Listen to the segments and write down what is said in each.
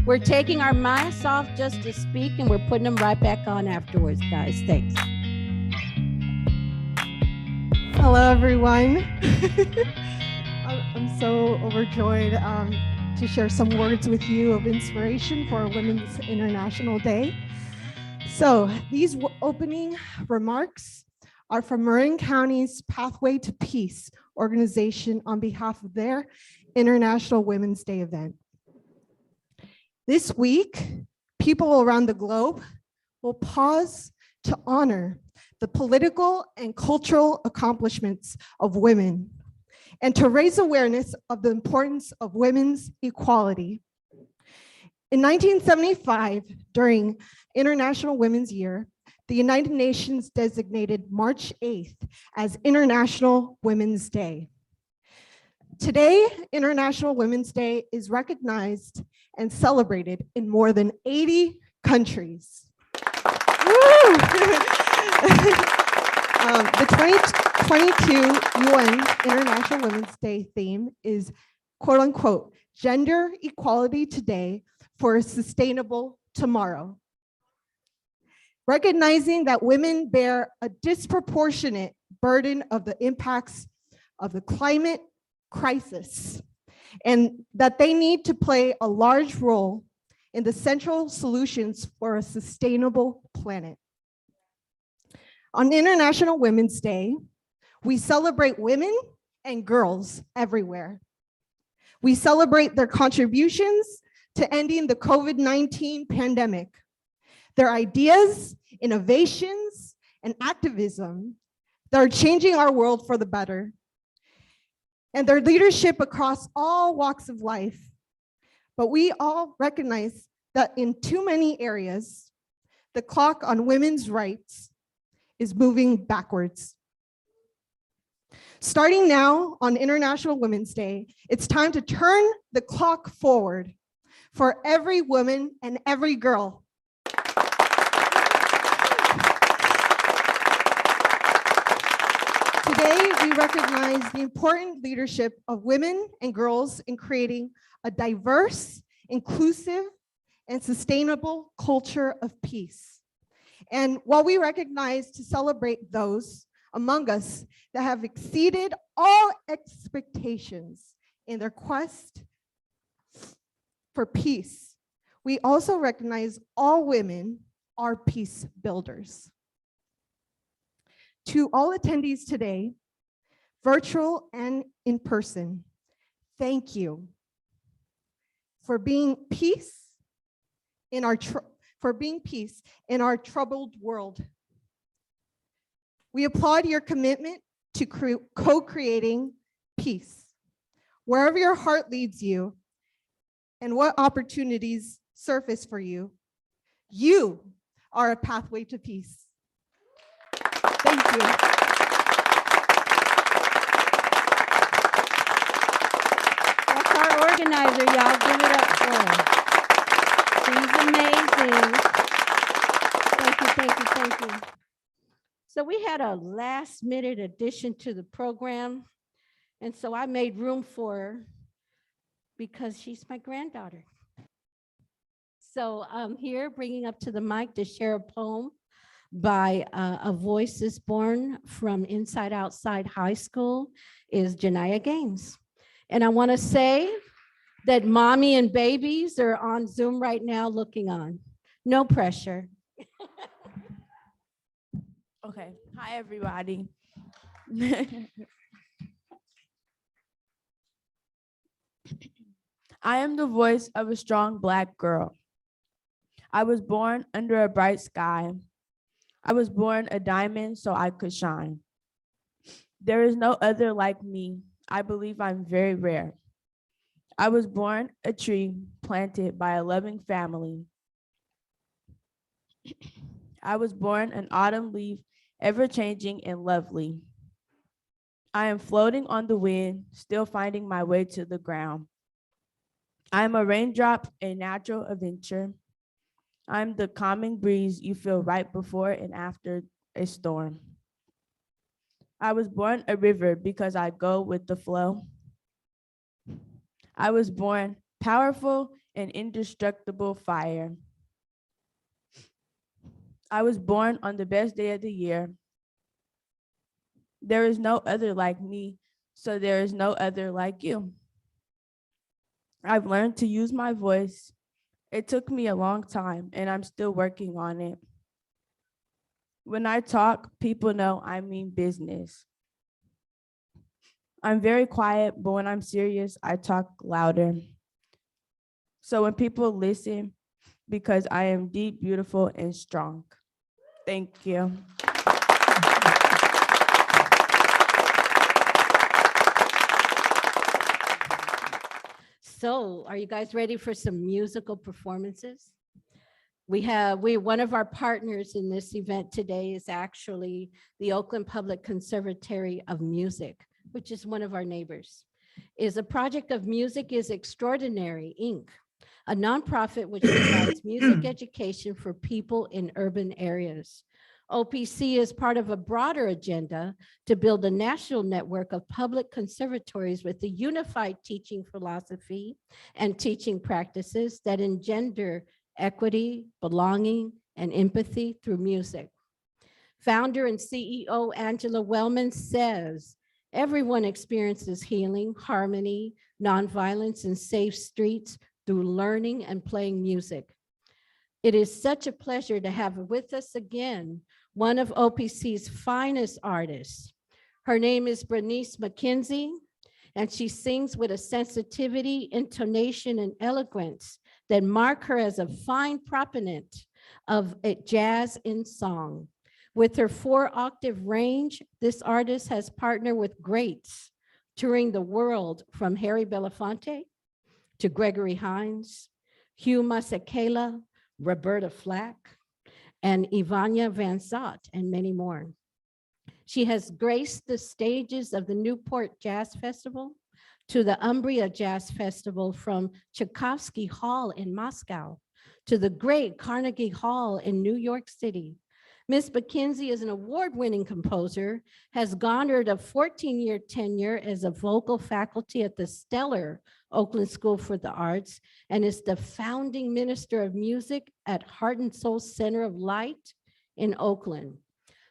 We're taking our masks off just to speak, and we're putting them right back on afterwards, guys. Thanks. Hello, everyone. I'm so overjoyed to share some words with you of inspiration for Women's International Day. So these opening remarks are from Marin County's Pathway to Peace organization on behalf of their International Women's Day event. This week, people around the globe will pause to honor the political and cultural accomplishments of women and to raise awareness of the importance of women's equality. In 1975, during International Women's Year, the United Nations designated March 8th as International Women's Day. Today, International Women's Day is recognized and celebrated in more than 80 countries. The 2022 UN International Women's Day theme is, quote unquote, gender equality today for a sustainable tomorrow. Recognizing that women bear a disproportionate burden of the impacts of the climate crisis, and that they need to play a large role in the central solutions for a sustainable planet. On International Women's Day, we celebrate women and girls everywhere. We celebrate their contributions to ending the COVID-19 pandemic, their ideas, innovations, and activism that are changing our world for the better, and their leadership across all walks of life. But we all recognize that in too many areas, the clock on women's rights is moving backwards. Starting now on International Women's Day, it's time to turn the clock forward for every woman and every girl. Today, we recognize the important leadership of women and girls in creating a diverse, inclusive, and sustainable culture of peace. And while we recognize to celebrate those among us that have exceeded all expectations in their quest for peace, we also recognize all women are peace builders. To all attendees today, virtual and in person, thank you for being peace in our troubled world. We applaud your commitment to co-creating peace. Wherever your heart leads you and what opportunities surface for you, you are a pathway to peace. Thank you. That's our organizer, y'all. Give it up for her. She's amazing. Thank you. So we had a last minute addition to the program. And so I made room for her because she's my granddaughter. So I'm here bringing up to the mic to share a poem by A Voice is Born from Inside Outside High School is Jania Gaines. And I want to say that mommy and babies are on Zoom right now looking on. No pressure. Okay, hi everybody. I am the voice of a strong Black girl. I was born under a bright sky. I was born a diamond so I could shine. There is no other like me. I believe I'm very rare. I was born a tree planted by a loving family. I was born an autumn leaf, ever-changing and lovely. I am floating on the wind, still finding my way to the ground. I am a raindrop, a natural adventure. I'm the calming breeze you feel right before and after a storm. I was born a river because I go with the flow. I was born powerful an indestructible fire. I was born on the best day of the year. There is no other like me, so there is no other like you. I've learned to use my voice. It took me a long time, and I'm still working on it. When I talk, people know I mean business. I'm very quiet, but when I'm serious, I talk louder. So when people listen, because I am deep, beautiful, and strong. Thank you. So are you guys ready for some musical performances? One of our partners in this event today is actually the Oakland Public Conservatory of Music, which is one of our neighbors. Is a project of Music is Extraordinary, Inc., a nonprofit which provides music education for people in urban areas. OPC is part of a broader agenda to build a national network of public conservatories with a unified teaching philosophy and teaching practices that engender equity, belonging, and empathy through music. Founder and CEO Angela Wellman says, everyone experiences healing, harmony, nonviolence, and safe streets through learning and playing music. It is such a pleasure to have with us again one of OPC's finest artists. Her name is Branice McKenzie, and she sings with a sensitivity, intonation, and eloquence that mark her as a fine proponent of jazz in song. With her 4-octave range, this artist has partnered with greats touring the world, from Harry Belafonte to Gregory Hines, Hugh Masekela, Roberta Flack, and Ivania Van Zant, and many more. She has graced the stages of the Newport Jazz Festival to the Umbria Jazz Festival, from Tchaikovsky Hall in Moscow to the great Carnegie Hall in New York City. Ms. McKenzie is an award-winning composer, has garnered a 14-year tenure as a vocal faculty at the stellar Oakland School for the Arts, and is the founding minister of music at Heart and Soul Center of Light in Oakland.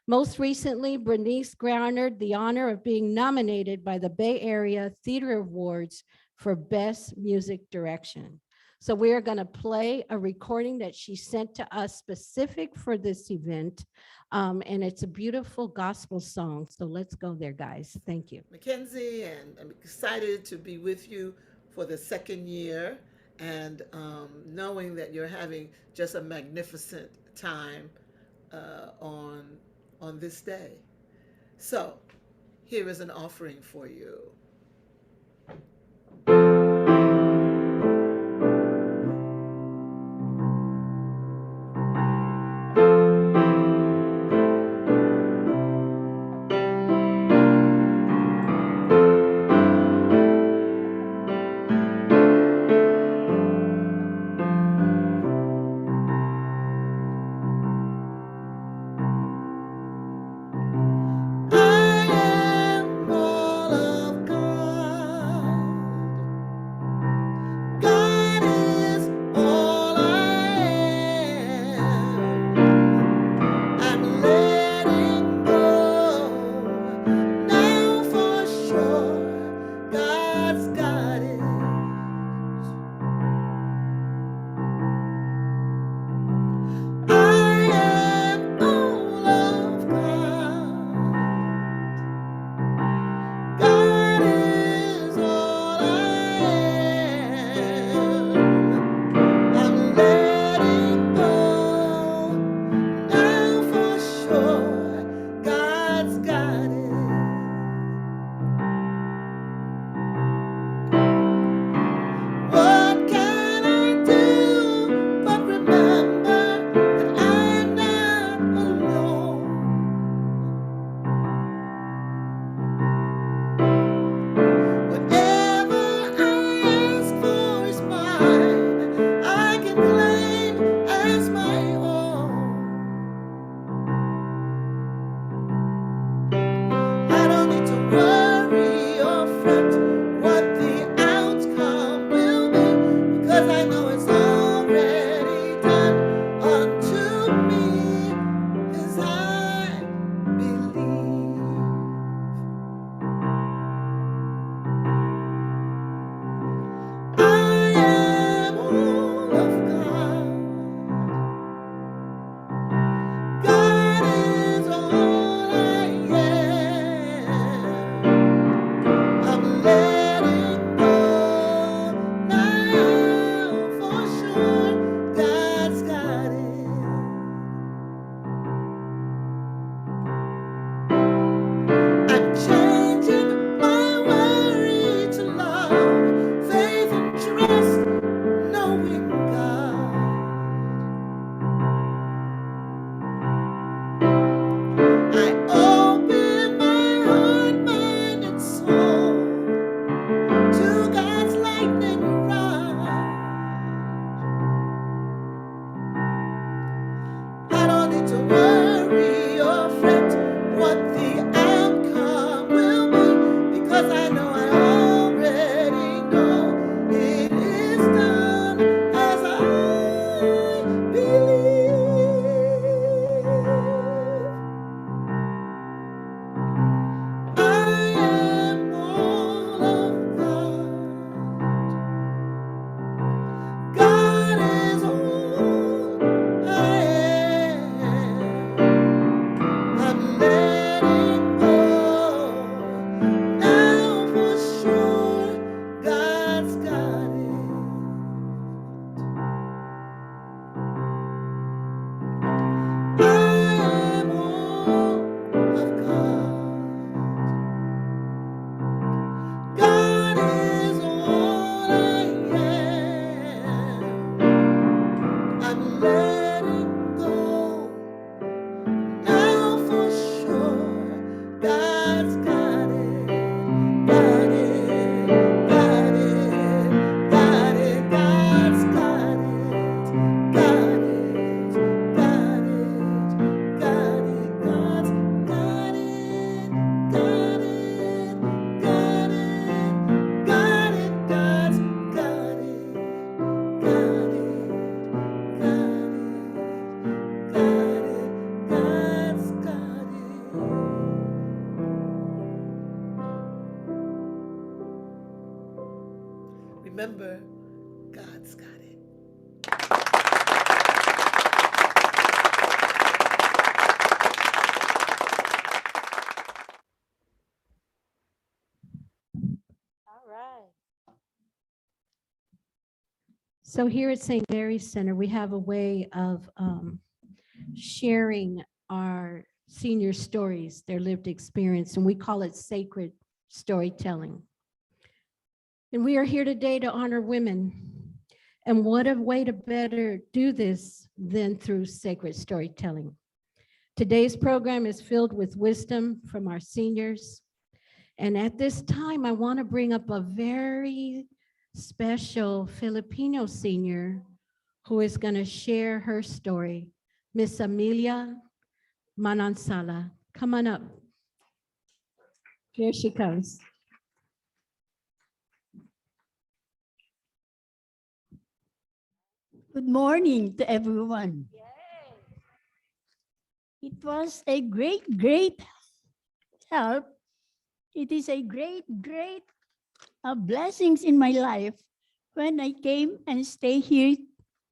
Most recently, Branice garnered the honor of being nominated by the Bay Area Theater Awards for Best Music Direction. So we are going to play a recording that she sent to us specific for this event, and it's a beautiful gospel song. So let's go there, guys. Thank you. McKenzie, and I'm excited to be with you for the second year, and knowing that you're having just a magnificent time on this day. So here is an offering for you. I am all of God. God's got it. Got it. Got it. Got it. God's got it. Got it. Got it. Got it. God's got it. Got it. Got it. Got it. God's got it. Got it. Got it. Got it. God's got it. Remember, God's got it. All right. So here at St. Mary's Center, we have a way of sharing our senior stories, their lived experience, and we call it sacred storytelling. And we are here today to honor women. And what a way to better do this than through sacred storytelling. Today's program is filled with wisdom from our seniors. And at this time, I want to bring up a very special Filipino senior who is going to share her story, Miss Amelia Manansala. Come on up. Here she comes. Good morning to everyone. It was a great, great help. It is a great, great blessings in my life when I came and stay here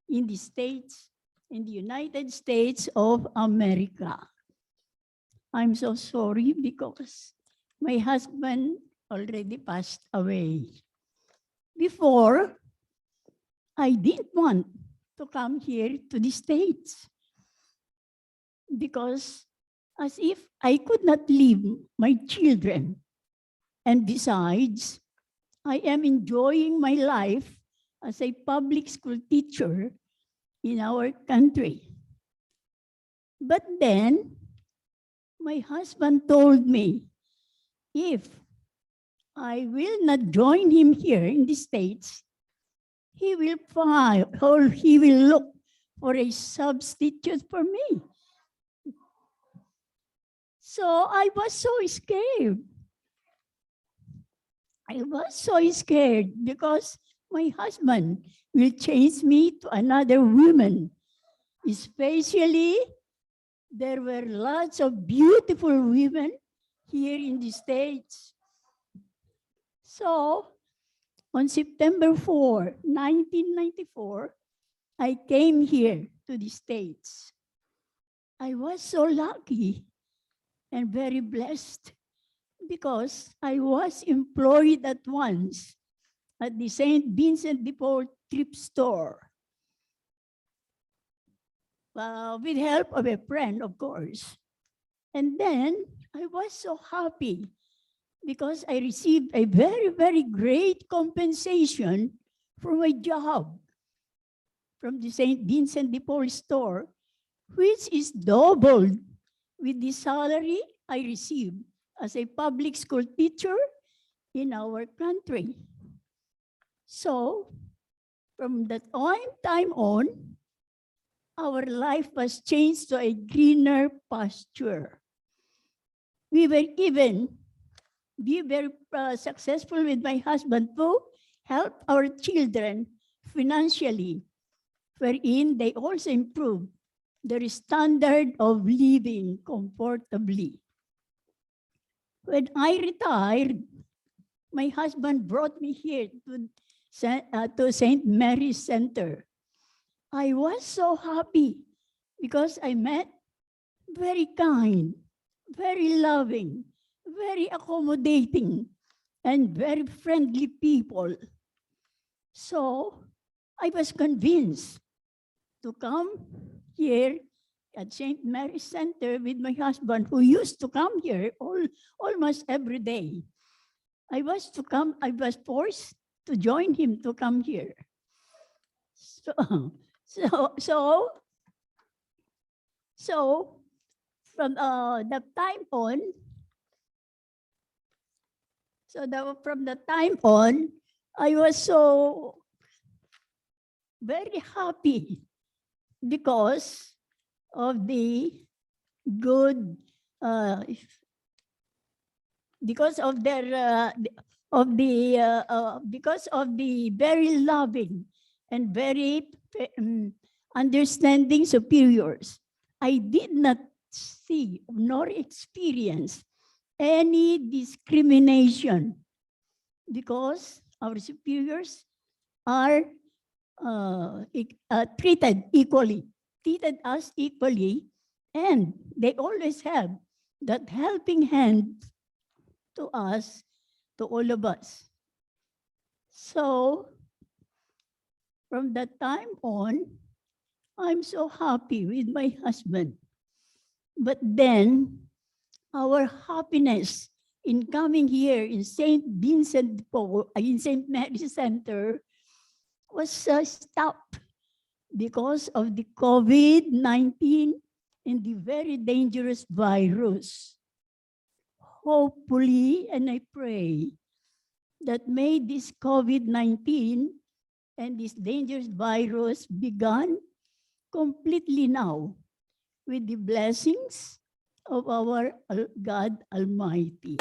in the States, in the United States of America. I'm so sorry because my husband already passed away. Before, I didn't want to come here to the States because as if I could not leave my children. And besides, I am enjoying my life as a public school teacher in our country. But then, my husband told me, if I will not join him here in the States, he will find, or he will look for a substitute for me. So I was so scared. I was so scared because my husband will change me to another woman. Especially, there were lots of beautiful women here in the States. So, on September 4, 1994, I came here to the States. I was so lucky and very blessed because I was employed at once at the St. Vincent de Paul thrift store. With help of a friend, of course. And then I was so happy because I received a very, very great compensation for my job from the St. Vincent de Paul store, which is doubled with the salary I received as a public school teacher in our country. So, from that time on, our life was changed to a greener pasture. We were very successful with my husband to help our children financially, wherein they also improved their standard of living comfortably. When I retired, my husband brought me here to St. Mary's Center. I was so happy because I met very kind, very loving, very accommodating, and very friendly people. So I was convinced to come here at St. Mary's Center with my husband, who used to come here almost every day. I was forced to join him to come here. So from that time on, So from the time on, I was so very happy because of the good, because of their, because of the very loving and very understanding superiors. I did not see nor experience any discrimination because our superiors are treated equally, treated us equally, and they always have that helping hand to us, to all of us. So from that time on, I'm so happy with my husband. But then our happiness in coming here in St. Vincent de Paul, in St. Mary's Center was stopped because of the COVID-19 and the very dangerous virus. Hopefully, and I pray that may this COVID-19 and this dangerous virus be gone completely now with the blessings of our God Almighty.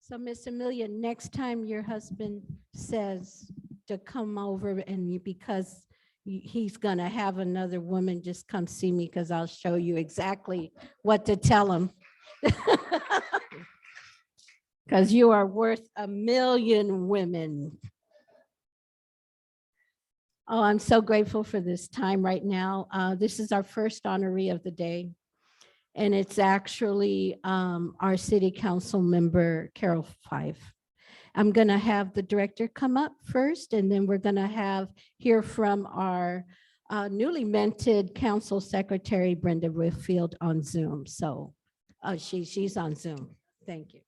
So, Miss Amelia, next time your husband says to come over and because he's gonna have another woman, just come see me because I'll show you exactly what to tell him. Because you are worth 1,000,000 women. Oh, I'm so grateful for this time right now. This is our first honoree of the day. And it's actually our city council member, Carroll Fife. I'm gonna have the director come up first, and then we're gonna hear from our newly minted council secretary, Brenda Whitfield, on Zoom. So she's on Zoom. Thank you.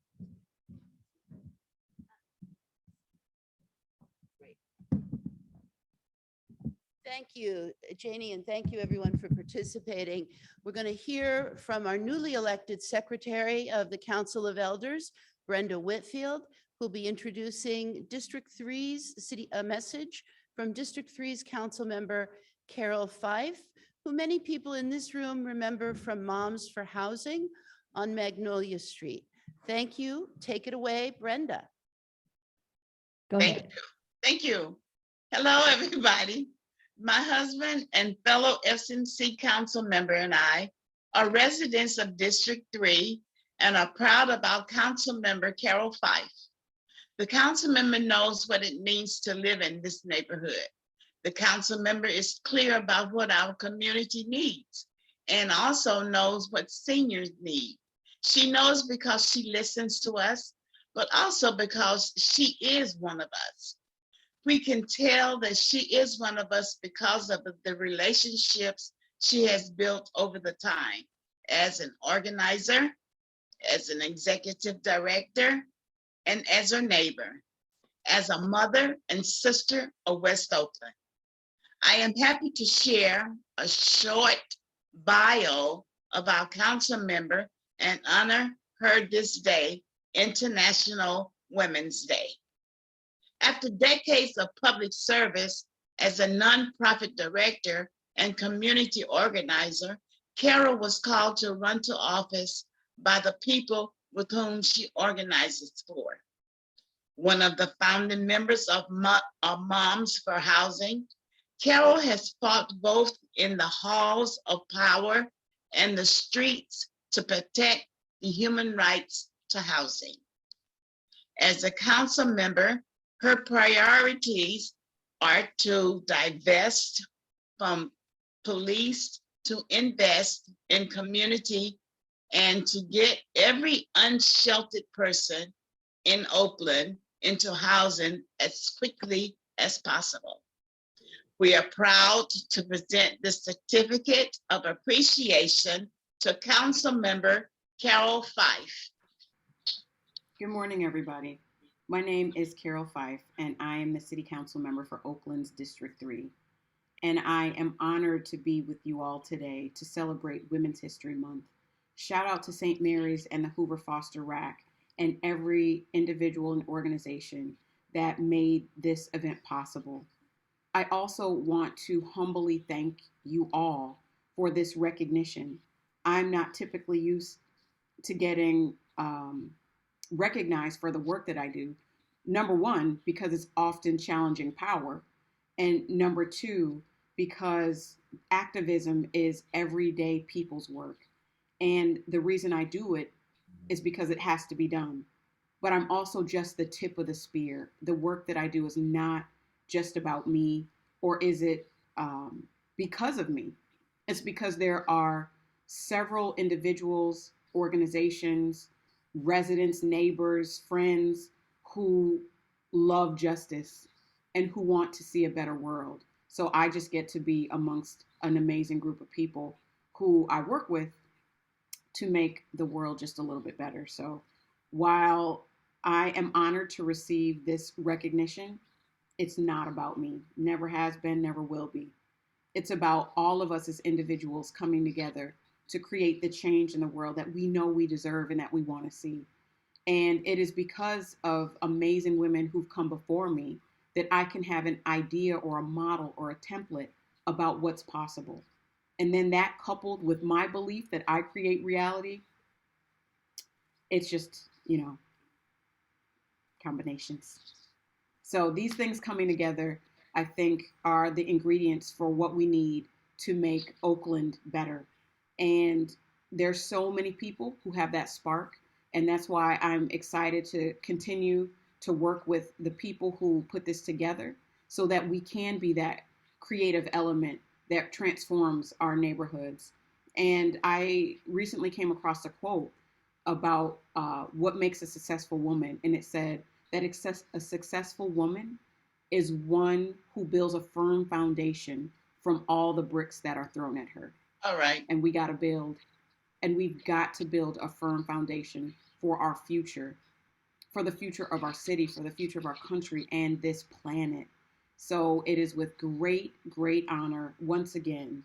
Thank you, Janie, and thank you everyone for participating. We're going to hear from our newly elected Secretary of the Council of Elders, Brenda Whitfield, who'll be introducing District 3's a message from District 3's Council Member Carroll Fife, who many people in this room remember from Moms for Housing on Magnolia Street. Thank you. Take it away, Brenda. Go ahead. Thank you. Hello, everybody. My husband and fellow FNC council member and I are residents of District 3 and are proud of our council member, Carroll Fife. The council member knows what it means to live in this neighborhood. The council member is clear about what our community needs and also knows what seniors need. She knows because she listens to us, but also because she is one of us. We can tell that she is one of us because of the relationships she has built over the time as an organizer, as an executive director, and as her neighbor, as a mother and sister of West Oakland. I am happy to share a short bio of our council member and honor her this day, International Women's Day. After decades of public service as a nonprofit director and community organizer, Carroll was called to run to office by the people with whom she organizes for. One of the founding members of Moms for Housing, Carroll has fought both in the halls of power and the streets to protect the human rights to housing. As a council member, her priorities are to divest from police, to invest in community, and to get every unsheltered person in Oakland into housing as quickly as possible. We are proud to present the certificate of appreciation to Council Member Carroll Fife. Good morning, everybody. My name is Carroll Fife, and I am the City Council member for Oakland's District 3. and I am honored to be with you all today to celebrate Women's History Month. Shout out to St. Mary's and the Hoover Foster Rack and every individual and organization that made this event possible. I also want to humbly thank you all for this recognition. I'm not typically used to getting recognized for the work that I do. Number one, because it's often challenging power. And number two, because activism is everyday people's work. And the reason I do it is because it has to be done. But I'm also just the tip of the spear. The work that I do is not just about me, or is it because of me? It's because there are several individuals, organizations, residents, neighbors, friends who love justice and who want to see a better world. So I just get to be amongst an amazing group of people who I work with to make the world just a little bit better. So while I am honored to receive this recognition, it's not about me. Never has been, never will be. It's about all of us as individuals coming together to create the change in the world that we know we deserve and that we want to see. And it is because of amazing women who've come before me that I can have an idea or a model or a template about what's possible. And then that coupled with my belief that I create reality, it's just, combinations. So these things coming together, I think, are the ingredients for what we need to make Oakland better. And there's so many people who have that spark. And that's why I'm excited to continue to work with the people who put this together so that we can be that creative element that transforms our neighborhoods. And I recently came across a quote about what makes a successful woman. And it said that a successful woman is one who builds a firm foundation from all the bricks that are thrown at her. All right. And we've got to build a firm foundation for our future, for the future of our city, for the future of our country and this planet. So it is with great, great honor, once again,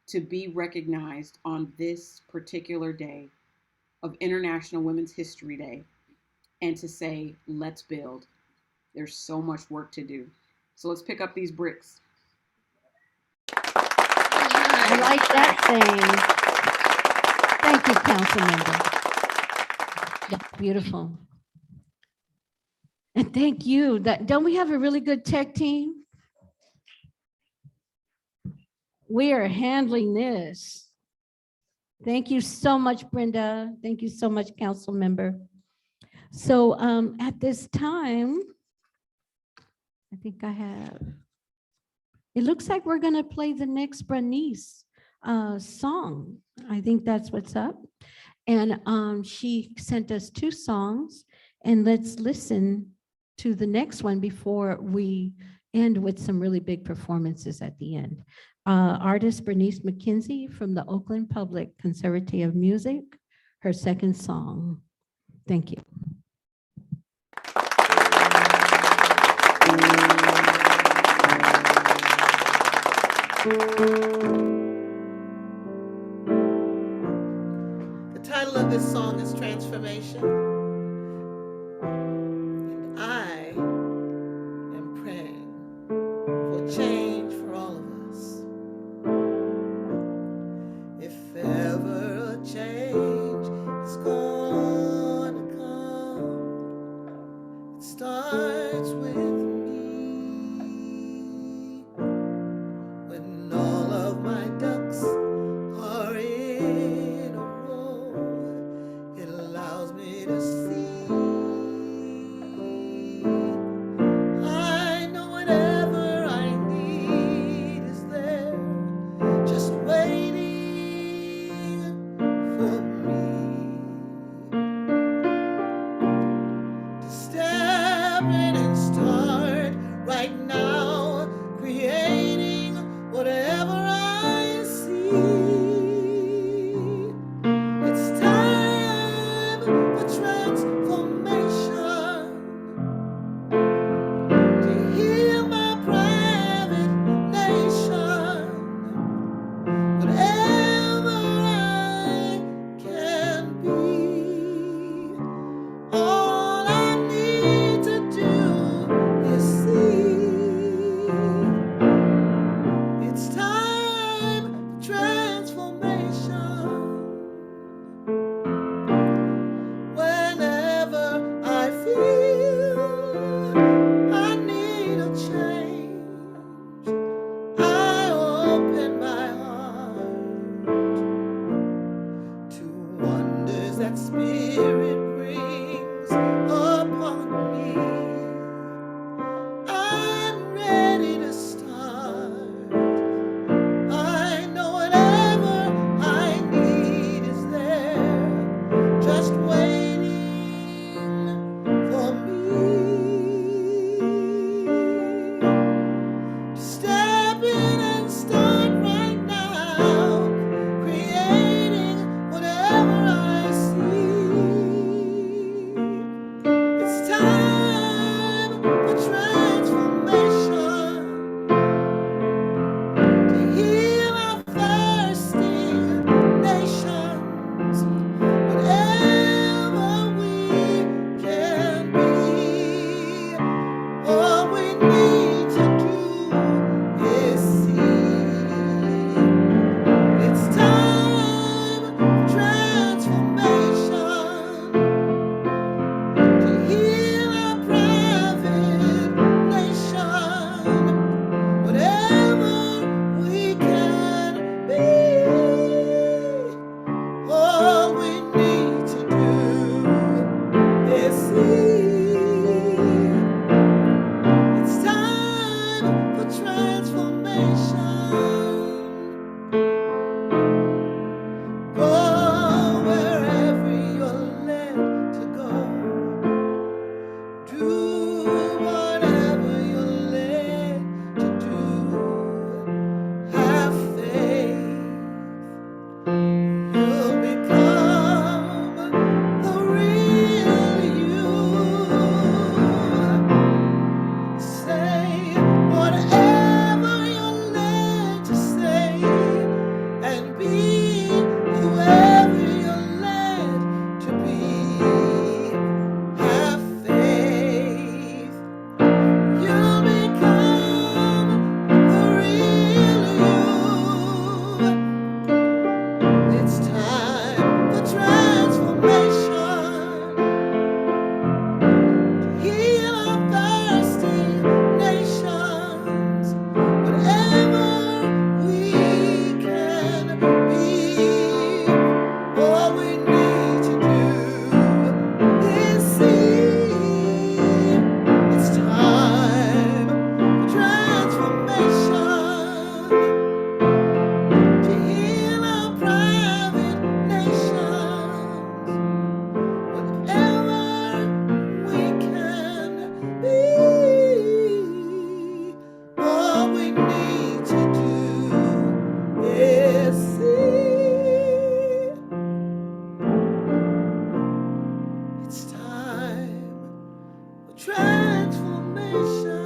to be recognized on this particular day of International Women's History Day and to say, let's build. There's so much work to do. So let's pick up these bricks. I like that saying. Thank you, council member. That's beautiful. And thank you. Don't we have a really good tech team? We are handling this. Thank you so much, Brenda. Thank you so much, council member. So at this time, I think it looks like we're gonna play the next Branice song. I think that's what's up. And she sent us 2 songs, and let's listen to the next one before we end with some really big performances at the end. Artist Branice McKenzie from the Oakland Public Conservatory of Music, her second song. Thank you. The title of this song is Transformation. And I am praying for change for all of us. If ever a change is gonna come, it starts with me. When all of my ducks are in a row, it allows me to Step in and start right now, creating whatever I see. It's time for transformation to heal our thirsting nations. Whatever we can be, all we need to do is see. It's time for transformation to heal our private nation. Whatever we can be, all we need to do is see. It's time for transformation. Go wherever you're led to go. Do whatever you're led to do. Have faith. You'll become the real you. Say whatever you're led to say, and be whoever you're led to be. Have faith. You'll become the real you. It's time for transformation to heal our thirsty nations. Whatever we can be, all we need to do is see. It's time for transformation to heal our private nations. Whatever we can be, all we need to do is see. It's time for transformation.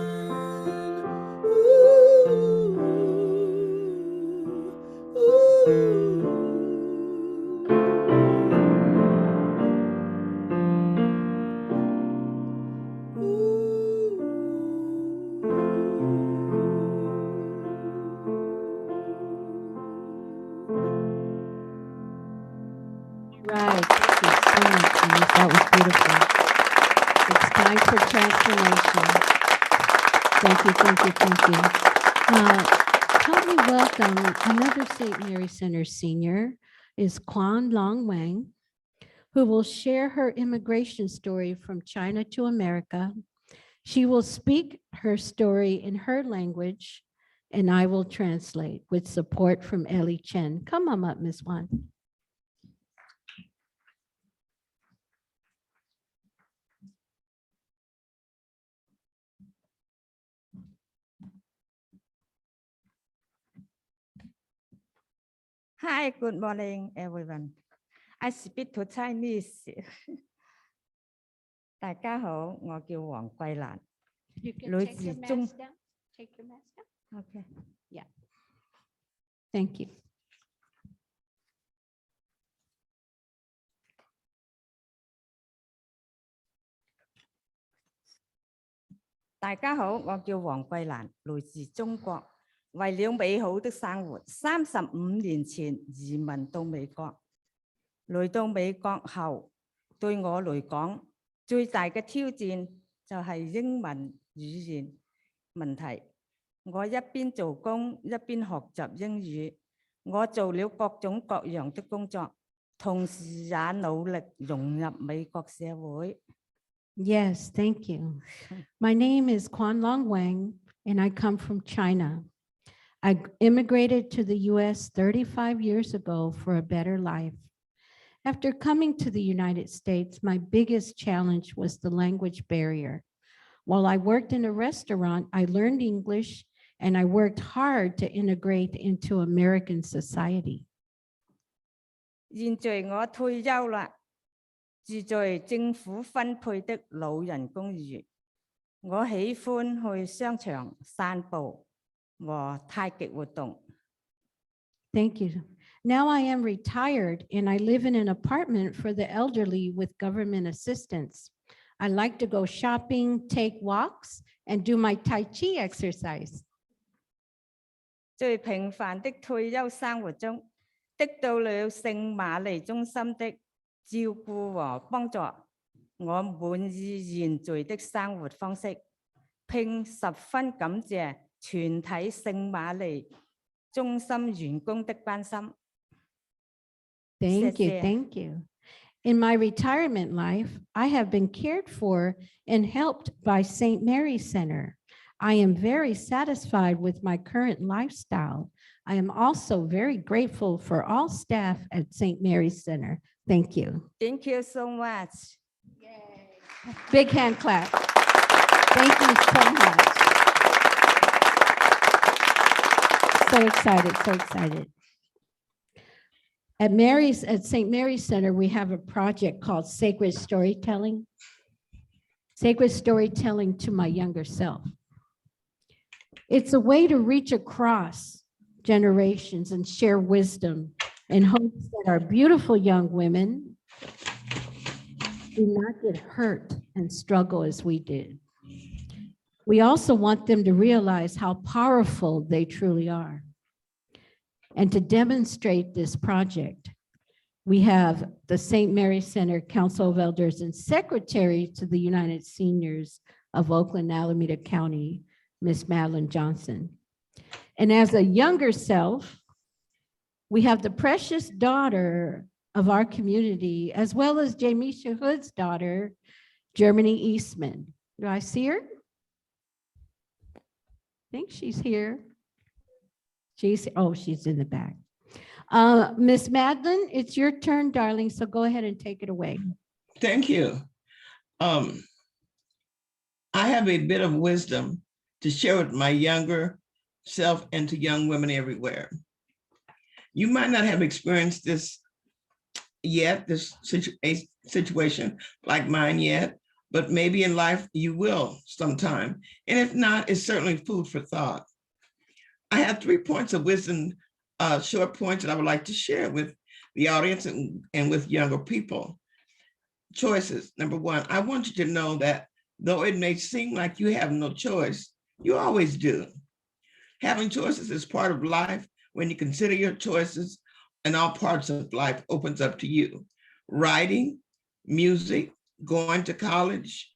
Right. Thank you so much, Denise. That was beautiful. It's time for transformation. Thank you, thank you, thank you. Help me welcome another St. Mary Center senior is KwanLon Wang, who will share her immigration story from China to America. She will speak her story in her language, and I will translate with support from Ellie Chen. Come on up, Miss Wan. ？Hi, good morning, everyone. I speak to Chinese. 大家好，我叫黃桂蘭。 You can Lối take gì your chung? mask down. Take your mask down. Okay. Yeah. Thank you. 大家好，我叫黃桂蘭，來自中國。為了美好的生活，35年前移民到美國。來到美國後，對我嚟講，最大嘅挑戰就係英文語言問題。我一邊做工，一邊學習英語。我做了各種各樣的工作，同時也努力融入美國社會。 Yes, thank you. My name is KwanLon Wang, and I come from China. I immigrated to the US 35 years ago for a better life. After coming to the United States, my biggest challenge was the language barrier. While I worked in a restaurant, I learned English and I worked hard to integrate into American society. 現在我退休啦，住在政府分配的老人公寓。我喜歡去商場散步和太極活動。Thank you. Now I am retired and I live in an apartment for the elderly with government assistance. I like to go shopping, take walks, and do my Tai Chi exercise. 最平凡的退休生活中，得到了聖瑪麗中心的照顧和幫助，我滿意現在的生活方式，並十分感謝全體聖瑪麗中心員工的關心。 Thank you, Sese. thank you. In my retirement life, I have been cared for and helped by St. Mary's Center. I am very satisfied with my current lifestyle. I am also very grateful for all staff at St. Mary's Center. Thank you. Thank you so much. Big hand clap. Thank you so much. So excited, so excited. At St. Mary's Center, we have a project called Sacred Storytelling. Sacred Storytelling to my younger self. It's a way to reach across generations and share wisdom in hopes that our beautiful young women do not get hurt and struggle as we did. We also want them to realize how powerful they truly are. And to demonstrate this project, we have the St. Mary's Center Council of Elders and Secretary to the United Seniors of Oakland, Alameda County, Miss Madlynn Johnson. And as a younger self, we have the precious daughter of our community, as well as Jamisha Hood's daughter, Jermaine Eastman. Do I see her? I think she's here. She's in the back. Miss Madlynn, it's your turn, darling, so go ahead and take it away. Thank you. I have a bit of wisdom to share with my younger self and to young women everywhere. You might not have experienced this yet, this situation like mine yet, but maybe in life you will sometime. And if not, it's certainly food for thought. I have 3 points of wisdom, short points that I would like to share with the audience and with younger people. Choices. Number 1, I want you to know that though it may seem like you have no choice, you always do. Having choices is part of life. When you consider your choices, and all parts of life opens up to you. Writing, music, going to college,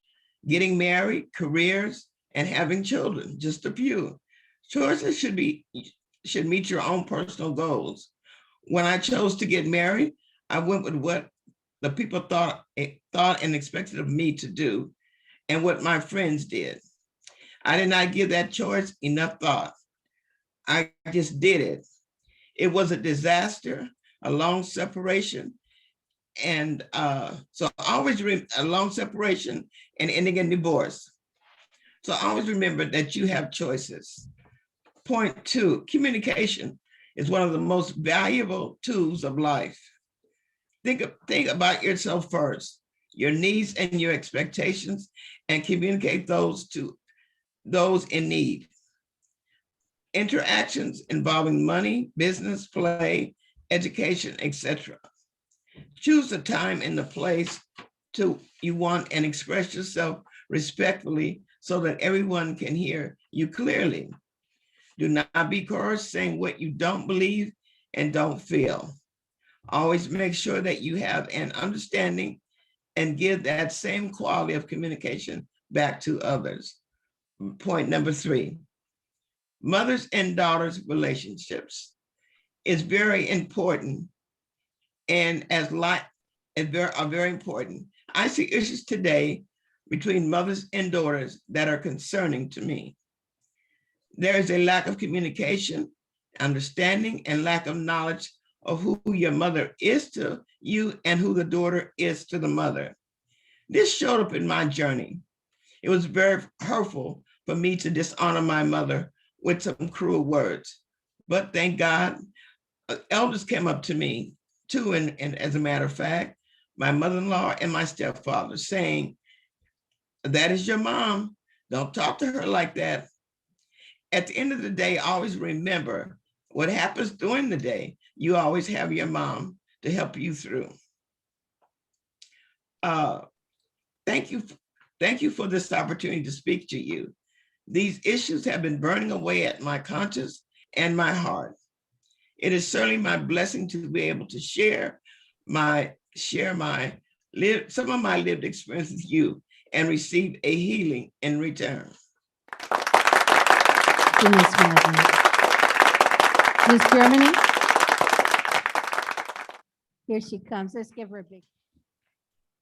getting married, careers, and having children, just a few. Choices should meet your own personal goals. When I chose to get married, I went with what the people thought and expected of me to do and what my friends did. I did not give that choice enough thought. I just did it. It was a disaster, a long separation. And so always a long separation and ending in divorce. So always remember that you have choices. Point 2, communication is one of the most valuable tools of life. Think about yourself first, your needs and your expectations, and communicate those to those in need. Interactions involving money, business, play, education, etc. Choose the time and the place you want and express yourself respectfully so that everyone can hear you clearly. Do not be coerced saying what you don't believe and don't feel. Always make sure that you have an understanding and give that same quality of communication back to others. Point number 3, mothers and daughters relationships is very important and are very important. I see issues today between mothers and daughters that are concerning to me. There is a lack of communication, understanding, and lack of knowledge of who your mother is to you and who the daughter is to the mother. This showed up in my journey. It was very hurtful for me to dishonor my mother with some cruel words. But thank God, elders came up to me too, and as a matter of fact, my mother-in-law and my stepfather saying, that is your mom. Don't talk to her like that. At the end of the day, always remember what happens during the day. You always have your mom to help you through. Thank you for this opportunity to speak to you. These issues have been burning away at my conscience and my heart. It is certainly my blessing to be able to share some of my lived experience with you and receive a healing in return. Miss Madlynn. Miss Germany? Here she comes. Let's give her a big.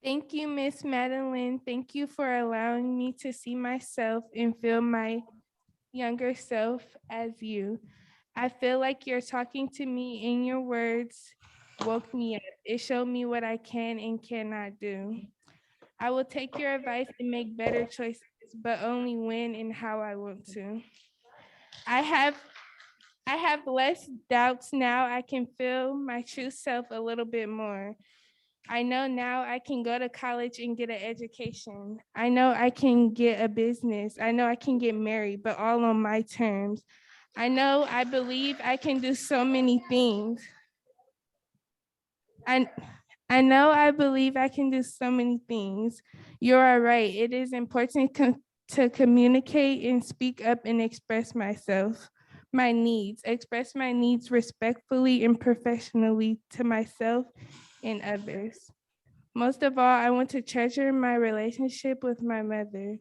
Thank you, Miss Madlynn. Thank you for allowing me to see myself and feel my younger self as you. I feel like you're talking to me, and your words woke me up. It showed me what I can and cannot do. I will take your advice and make better choices, but only when and how I want to. I have less doubts now. I can feel my true self a little bit more. I know now I can go to college and get an education. I know I can get a business. I know I can get married, but all on my terms. I believe I can do so many things. I believe I can do so many things. You are right. It is important to communicate and speak up and express myself, express my needs respectfully and professionally to myself and others. Most of all, I want to treasure my relationship with my mother.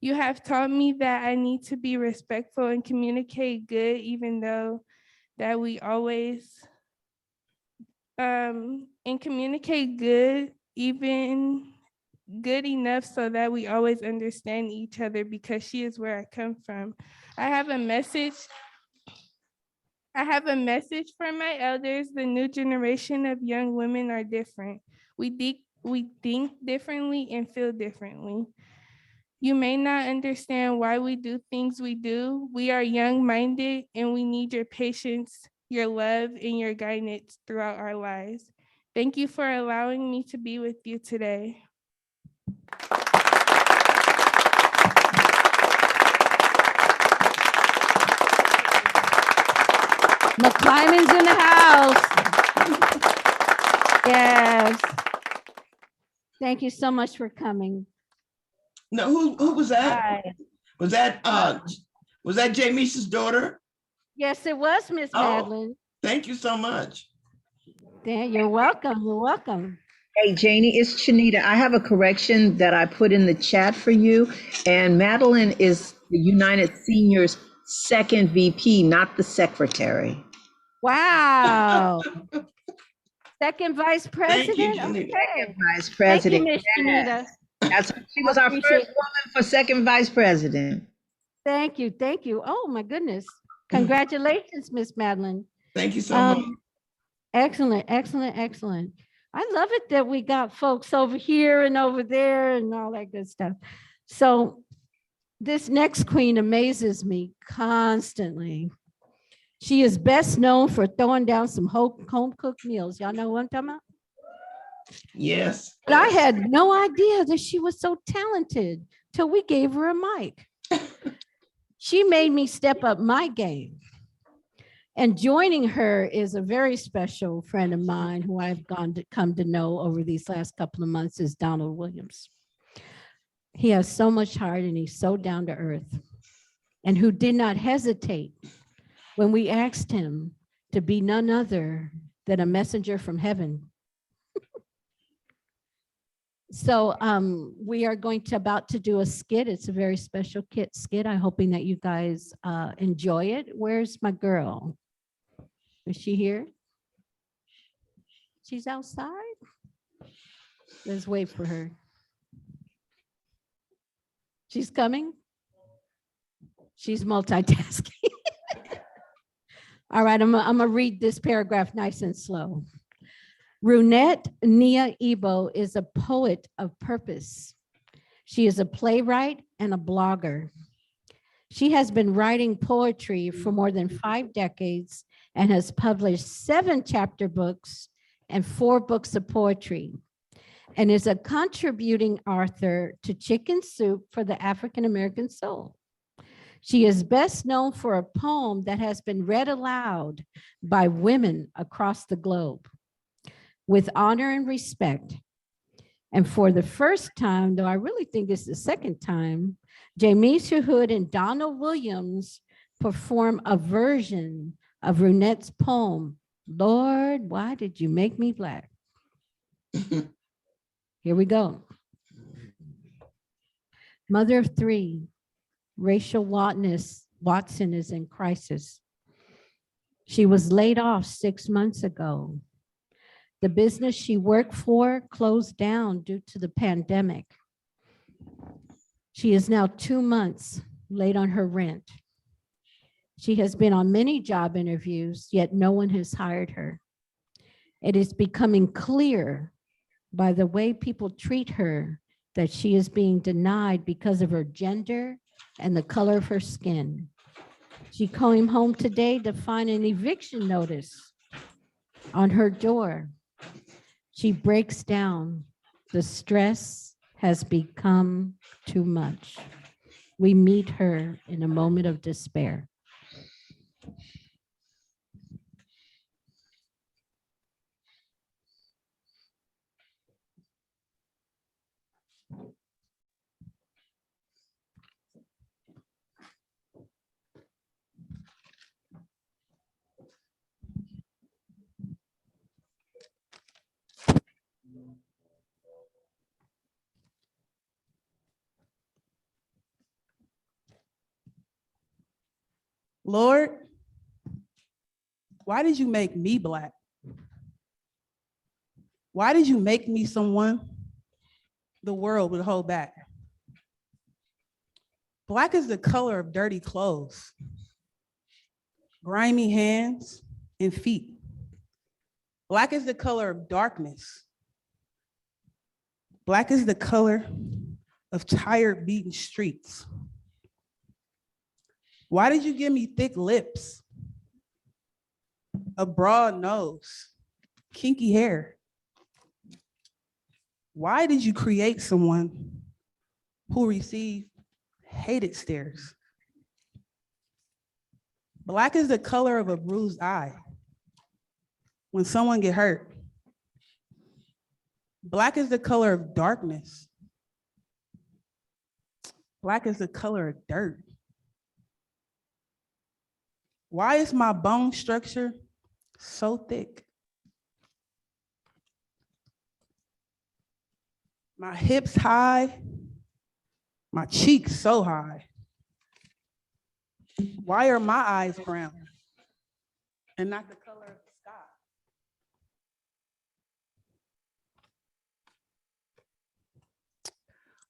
You have taught me that I need to be respectful and communicate good, even though that we always, and communicate good, even good enough so that we always understand each other, because she is where I come from. I have a message for my elders. The new generation of young women are different. We think differently and feel differently. You may not understand why we do things we do. We are young-minded, and we need your patience, your love, and your guidance throughout our lives. Thank you for allowing me to be with you today. McClymon's in the house. Yes. Thank you so much for coming. No, who was that? Hi. Was that Jay Meese's daughter? Yes, it was Miss Madlynn. Thank you so much. You're welcome. You're welcome. Hey, Janie, it's Chanita. I have a correction that I put in the chat for you. And Madlynn is the United Seniors' second VP, not the secretary. Wow. Second vice president? Thank you, Janita. Okay. Second vice president. Thank you, Miss Janita. Yes. She was our first woman for second vice president. Thank you. Thank you. Oh, my goodness. Congratulations, Miss Madlynn. Thank you so much. Excellent, excellent, excellent. I love it that we got folks over here and over there and all that good stuff. So this next queen amazes me constantly. She is best known for throwing down some home-cooked meals. Y'all know what I'm talking about? Yes. But I had no idea that she was so talented till we gave her a mic. She made me step up my game. And joining her is a very special friend of mine who I've come to know over these last couple of months, is Donald Williams. He has so much heart and he's so down to earth, and who did not hesitate when we asked him to be none other than a messenger from heaven. So we are about to do a skit. It's a very special skit. I'm hoping that you guys enjoy it. Where's my girl? Is she here? She's outside? Let's wait for her. She's coming? She's multitasking. All right, I'm gonna read this paragraph nice and slow. Brunette Nia Ebo is a poet of purpose. She is a playwright and a blogger. She has been writing poetry for more than 5 decades and has published 7 chapter books and 4 books of poetry, and is a contributing author to Chicken Soup for the African American Soul. She is best known for a poem that has been read aloud by women across the globe with honor and respect. And for the first time, though I really think it's the second time, Jamesha Hood and Donna Williams perform a version of Runette's poem, Lord, Why Did You Make Me Black? Here we go. Mother of 3, Rachel Watson is in crisis. She was laid off 6 months ago. The business she worked for closed down due to the pandemic. She is now 2 months late on her rent. She has been on many job interviews, yet no one has hired her. It is becoming clear by the way people treat her that she is being denied because of her gender and the color of her skin. She came home today to find an eviction notice on her door. She breaks down. The stress has become too much. We meet her in a moment of despair. Lord, why did you make me Black? Why did you make me someone the world would hold back? Black is the color of dirty clothes, grimy hands and feet. Black is the color of darkness. Black is the color of tired, beaten streets. Why did you give me thick lips, a broad nose, kinky hair? Why did you create someone who received hated stares? Black is the color of a bruised eye when someone get hurt. Black is the color of darkness. Black is the color of dirt. Why is my bone structure so thick? My hips high, my cheeks so high. Why are my eyes brown and not the color of the sky?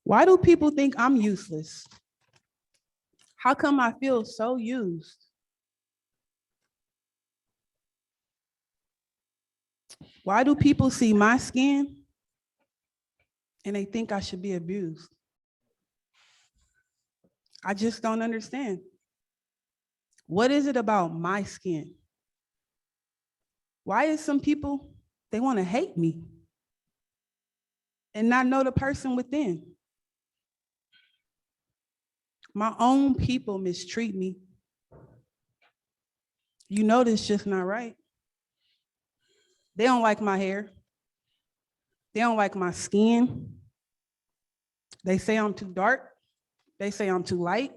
Why do people think I'm useless? How come I feel so used? Why do people see my skin and they think I should be abused? I just don't understand. What is it about my skin? Why is some people, they want to hate me and not know the person within? My own people mistreat me. You know this just not right. They don't like my hair. They don't like my skin. They say I'm too dark. They say I'm too light.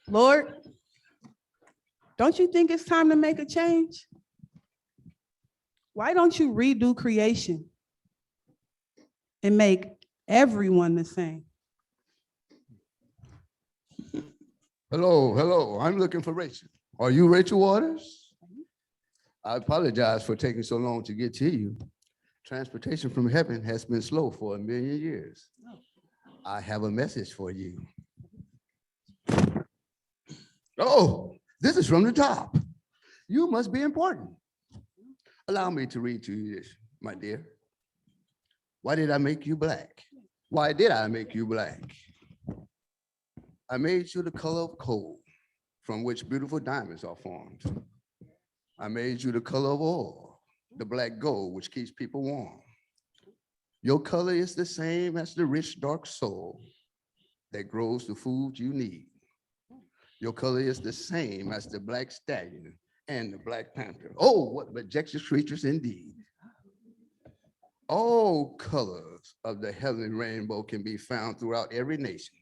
Lord, don't you think it's time to make a change? Why don't you redo creation and make everyone the same? Hello, I'm looking for Rachel. Are you Rachel Waters? I apologize for taking so long to get to you. Transportation from heaven has been slow for 1,000,000 years. I have a message for you. Oh, this is from the top. You must be important. Allow me to read to you this, my dear. Why did I make you Black? Why did I make you Black? I made you the color of coal from which beautiful diamonds are formed. I made you the color of oil, the black gold which keeps people warm. Your color is the same as the rich dark soul that grows the food you need. Your color is the same as the black stallion and the black panther. Oh, what majestic creatures indeed. All colors of the heavenly rainbow can be found throughout every nation.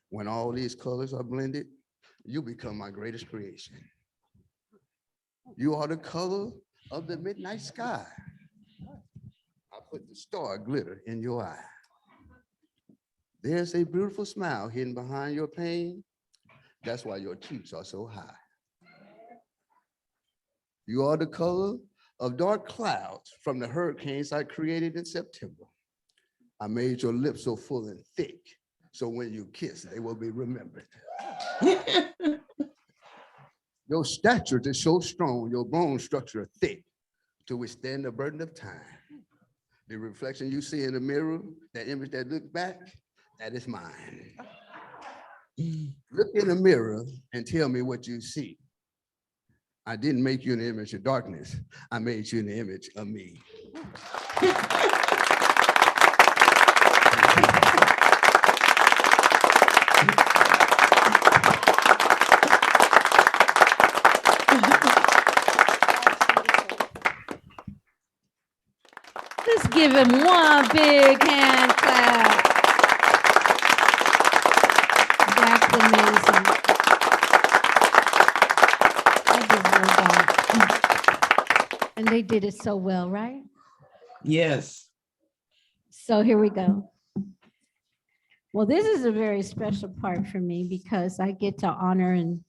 When all these colors are blended, you become my greatest creation. You are the color of the midnight sky. I put the star glitter in your eye. There's a beautiful smile hidden behind your pain. That's why your cheeks are so high. You are the color of dark clouds from the hurricanes I created in September. I made your lips so full and thick, so when you kiss, they will be remembered. Your stature is so strong, your bone structure thick to withstand the burden of time. The reflection you see in the mirror, that image that looks back, that is mine. Look in the mirror and tell me what you see. I didn't make you in the image of darkness. I made you in the image of me. Let's give him one big hand clap. That's amazing. I deserve that. And they did it so well, right? Yes. So here we go. Well, this is a very special part for me because I get to honor and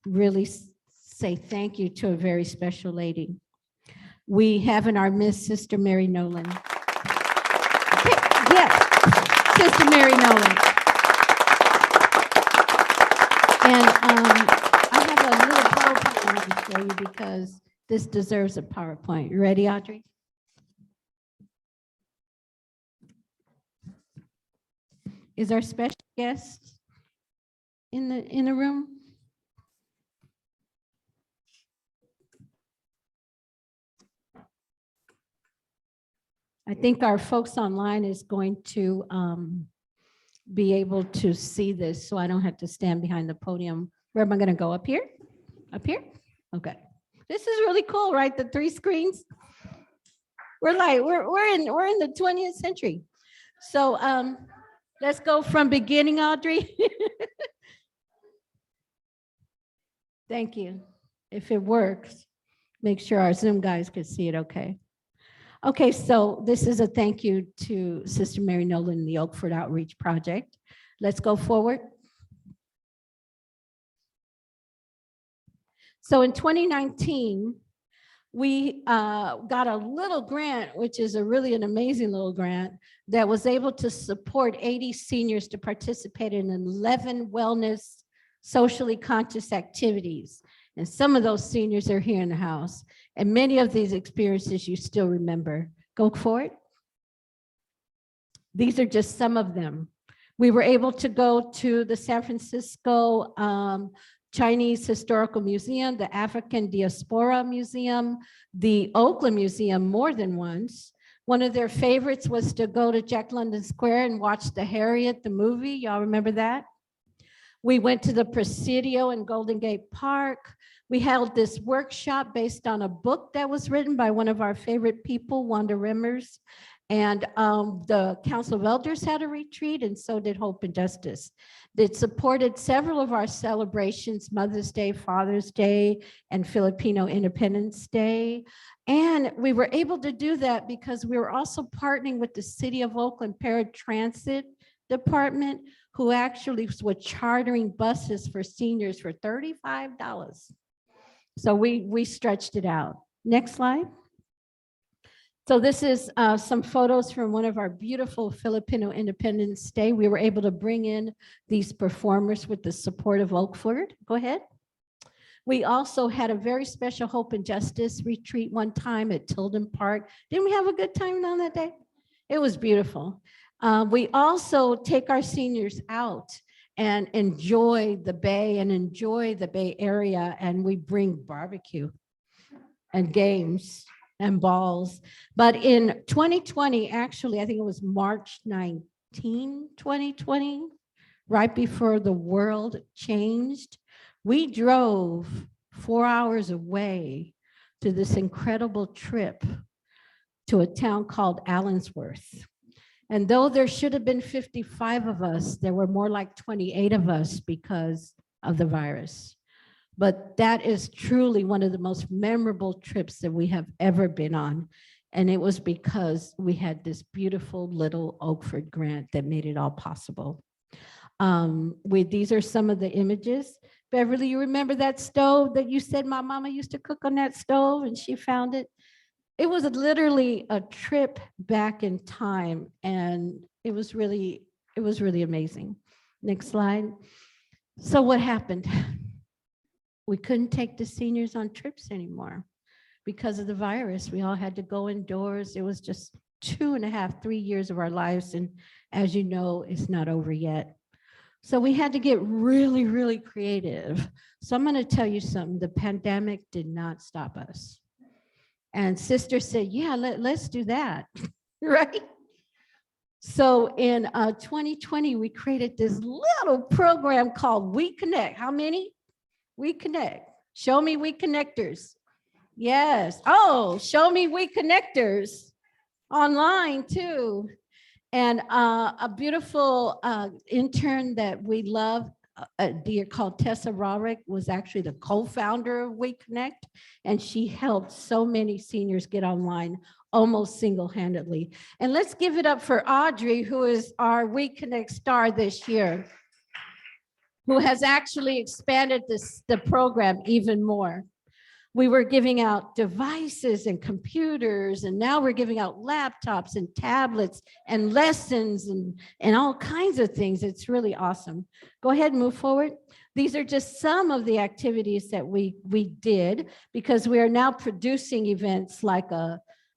really say thank you to a very special lady. We have in our midst Sister Mary Nolan. Okay, yes, Sister Mary Nolan. And I have a little PowerPoint I want to show you because this deserves a PowerPoint. You ready, Audrey? Is our special guest in the room? I think our folks online is going to be able to see this, so I don't have to stand behind the podium. Where am I going to go? Up here? Up here? Okay. This is really cool, right? The 3 screens. We're in the 20th century. So let's go from beginning, Audrey. Thank you. If it works, make sure our Zoom guys can see it okay. Okay, so this is a thank you to Sister Mary Nolan and the Oakford Outreach Project. Let's go forward. So in 2019, we got a little grant, which is an amazing little grant, that was able to support 80 seniors to participate in 11 wellness, socially conscious activities. And some of those seniors are here in the house. And many of these experiences you still remember. Go forward. These are just some of them. We were able to go to the San Francisco Chinese Historical Museum, the African Diaspora Museum, the Oakland Museum more than once. One of their favorites was to go to Jack London Square and watch the Harriet, the movie. Y'all remember that? We went to the Presidio in Golden Gate Park. We held this workshop based on a book that was written by one of our favorite people, Wanda Rimmers. And the Council of Elders had a retreat, and so did Hope and Justice. It supported several of our celebrations, Mother's Day, Father's Day, and Filipino Independence Day. And we were able to do that because we were also partnering with the City of Oakland Paratransit Department, who actually were chartering buses for seniors for $35. So we stretched it out. Next slide. So this is some photos from one of our beautiful Filipino Independence Day. We were able to bring in these performers with the support of Oakford. Go ahead. We also had a very special Hope and Justice retreat one time at Tilden Park. Didn't we have a good time on that day? It was beautiful. We also take our seniors out and enjoy the Bay and enjoy the Bay Area. And we bring barbecue and games and balls. But in 2020, actually, I think it was March 19, 2020, right before the world changed, we drove 4 hours away to this incredible trip to a town called Allensworth. And though there should have been 55 of us, there were more like 28 of us because of the virus. But that is truly one of the most memorable trips that we have ever been on. And it was because we had this beautiful little Oakford grant that made it all possible. These are some of the images. Beverly, you remember that stove that you said my mama used to cook on that stove and she found it? It was literally a trip back in time, and it was really amazing. Next slide. So what happened? We couldn't take the seniors on trips anymore because of the virus. We all had to go indoors. It was just 2.5, 3 years of our lives. And as you know, it's not over yet. So we had to get really, really creative. So I'm going to tell you something. The pandemic did not stop us. And sister said, yeah, let's do that, right? So in 2020, we created this little program called We Connect. How many? We Connect. Show me We Connectors. Yes. Oh, show me We Connectors online too. And a beautiful intern that we love, a dear called Tessa Rahrick, was actually the co-founder of We Connect, and she helped so many seniors get online almost single-handedly. And let's give it up for Audrey, who is our We Connect star this year, who has actually expanded the program even more. We were giving out devices and computers, and now we're giving out laptops and tablets and lessons and all kinds of things. It's really awesome. Go ahead and move forward. These are just some of the activities that we did, because we are now producing events like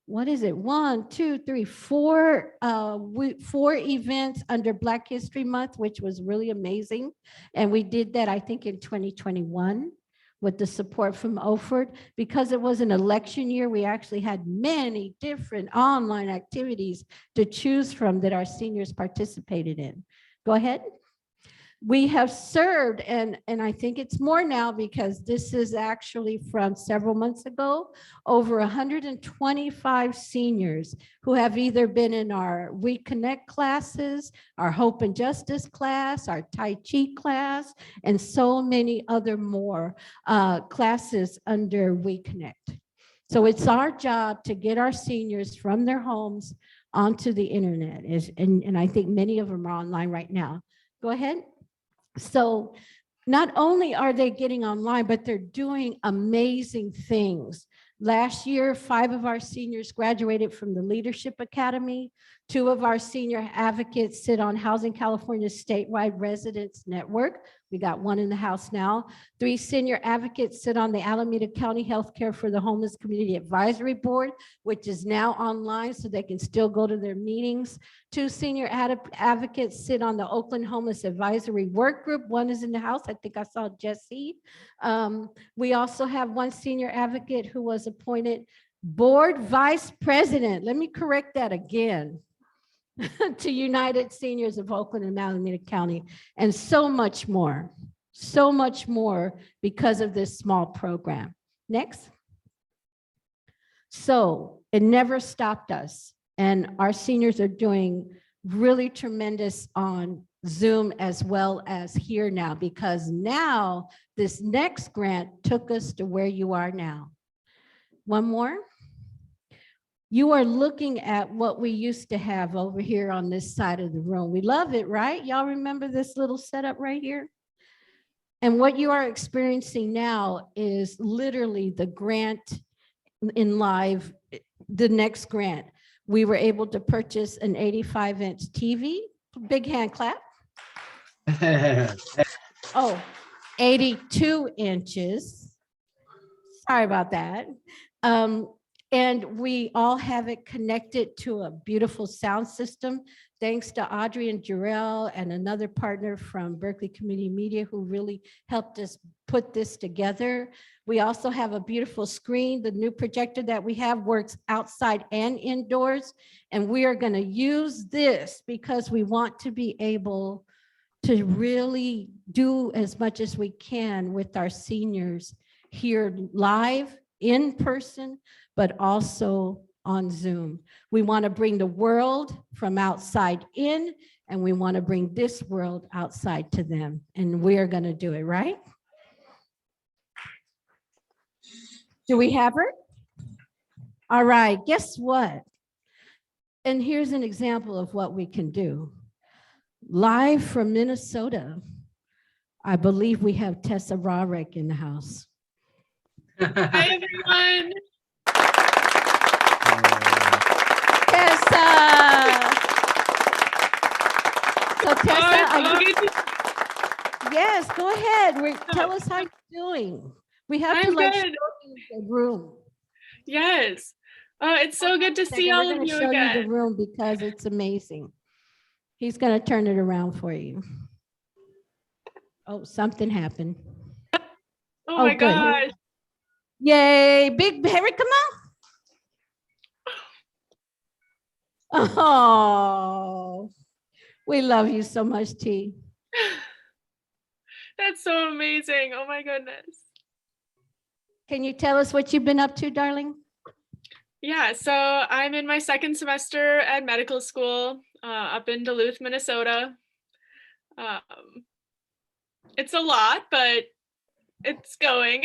what is it? 1, 2, 3, 4 events under Black History Month, which was really amazing. And we did that, I think, in 2021. With the support from Oakford. Because it was an election year, we actually had many different online activities to choose from that our seniors participated in. Go ahead. We have served, and I think it's more now because this is actually from several months ago, over 125 seniors who have either been in our We Connect classes, our Hope and Justice class, our Tai Chi class, and so many other more classes under We Connect. So it's our job to get our seniors from their homes onto the internet, and I think many of them are online right now. Go ahead. So not only are they getting online, but they're doing amazing things. Last year, 5 of our seniors graduated from the Leadership Academy. 2 of our senior advocates sit on Housing California's statewide residents network. We got 1 in the house now. 3 senior advocates sit on the Alameda County Healthcare for the Homeless Community Advisory Board, which is now online so they can still go to their meetings. 2 senior advocates sit on the Oakland Homeless Advisory Work Group. 1 is in the house. I think I saw Jesse. We also have 1 senior advocate who was appointed board vice president. Let me correct that again. To United Seniors of Oakland and Alameda County, and so much more because of this small program. Next. So it never stopped us, and our seniors are doing really tremendous on Zoom as well as here now, because now this next grant took us to where you are now. One more. You are looking at what we used to have over here on this side of the room. We love it, right? Y'all remember this little setup right here? And what you are experiencing now is literally the grant in live, the next grant. We were able to purchase an 85-inch TV. Big hand clap. Oh, 82 inches. Sorry about that. And we all have it connected to a beautiful sound system, thanks to Audrey and Jarrell and another partner from Berkeley Community Media who really helped us put this together. We also have a beautiful screen. The new projector that we have works outside and indoors. And we are going to use this because we want to be able to really do as much as we can with our seniors here live in person, but also on Zoom. We want to bring the world from outside in, and we want to bring this world outside to them. And we are going to do it, right? Do we have her? All right, guess what? And here's an example of what we can do. Live from Minnesota, I believe we have Tessa Rahrick in the house. Hi, everyone. Tessa! So Tessa, yes, go ahead. Tell us how you're doing. We have to I'm like good. show you the room. Yes. It's so good to see all of you Show you the again. room because it's amazing. He's going to turn it around for you. Oh, something happened. Oh my good. gosh. Yay, Big Harry, come on. Oh, we love you so much, T. That's so amazing. Oh my goodness. Can you tell us what you've been up to, darling? Yeah, so I'm in my second semester at medical school up in Duluth, Minnesota. It's a lot, but it's going.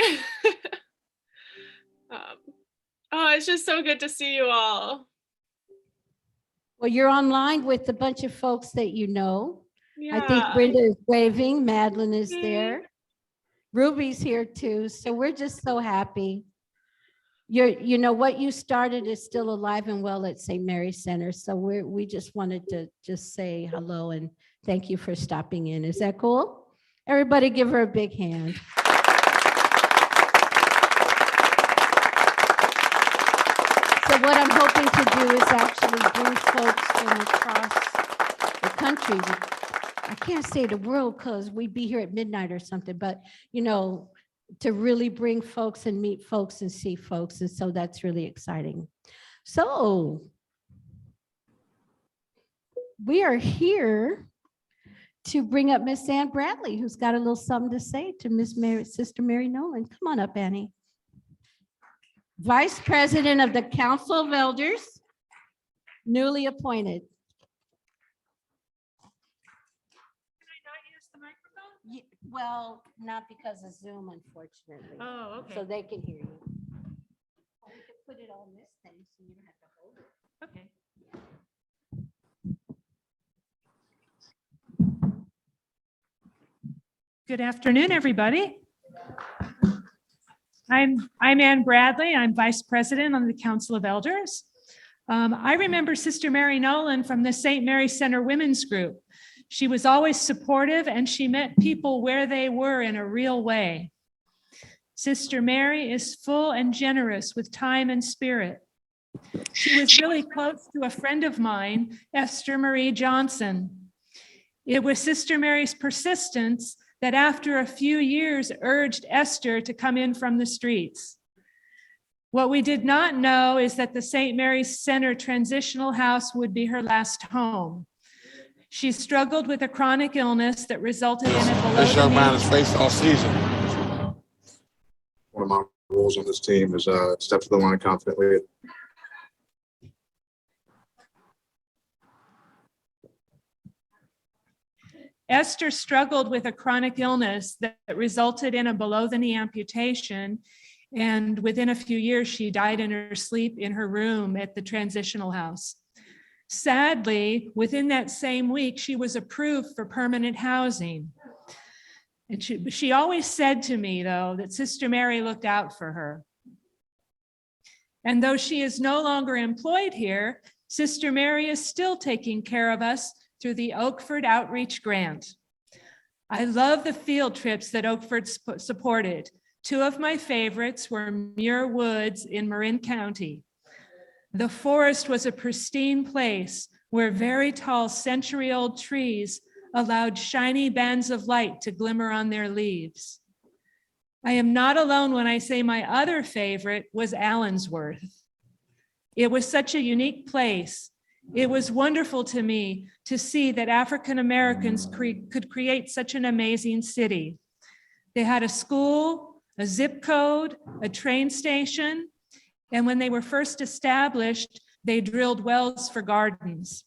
Oh, it's just so good to see you all. Well, you're online with a bunch of folks that you know. Yeah. I think Brenda is waving. Madlynn is there. Ruby's here too. So we're just so happy. You know what you started is still alive and well at St. Mary's Center. So we just wanted to just say hello and thank you for stopping in. Is that cool? Everybody give her a big hand. So what I'm hoping to do is actually bring folks from across the country. I can't say the world because we'd be here at midnight or something, but you know, to really bring folks and meet folks and see folks. And so that's really exciting. So we are here to bring up Miss Ann Bradley, who's got a little something to say to Miss Mary, Sister Mary Nolan. Come on up, Annie. Vice President of the Council of Elders, newly appointed. Well, not because of Zoom, unfortunately. Oh, okay. So they can hear you. We could put it on this thing so you don't have to hold it. Okay. Good afternoon, everybody. I'm Ann Bradley. I'm Vice President on the Council of Elders. I remember Sister Mary Nolan from the St. Mary's Center Women's Group. She was always supportive and she met people where they were in a real way. Sister Mary is full and generous with time and spirit. She was really close to a friend of mine, Esther Marie Johnson. It was Sister Mary's persistence that after a few years urged Esther to come in from the streets. What we did not know is that the St. Mary's Center transitional house would be her last home. She struggled with a chronic illness that resulted in a This young man has below-the-knee. faced all season. One of my roles on this team is step to the line confidently. Esther struggled with a chronic illness that resulted in a below-the-knee amputation, and within a few years, she died in her sleep in her room at the transitional house. Sadly, within that same week, she was approved for permanent housing. And she always said to me, though, that Sister Mary looked out for her. And though she is no longer employed here, Sister Mary is still taking care of us through the Oakford Outreach Grant. I love the field trips that Oakford supported. Two of my favorites were Muir Woods in Marin County. The forest was a pristine place where very tall century-old trees allowed shiny bands of light to glimmer on their leaves. I am not alone when I say my other favorite was Allensworth. It was such a unique place. It was wonderful to me to see that African Americans could create such an amazing city. They had a school, a zip code, a train station, and when they were first established, they drilled wells for gardens.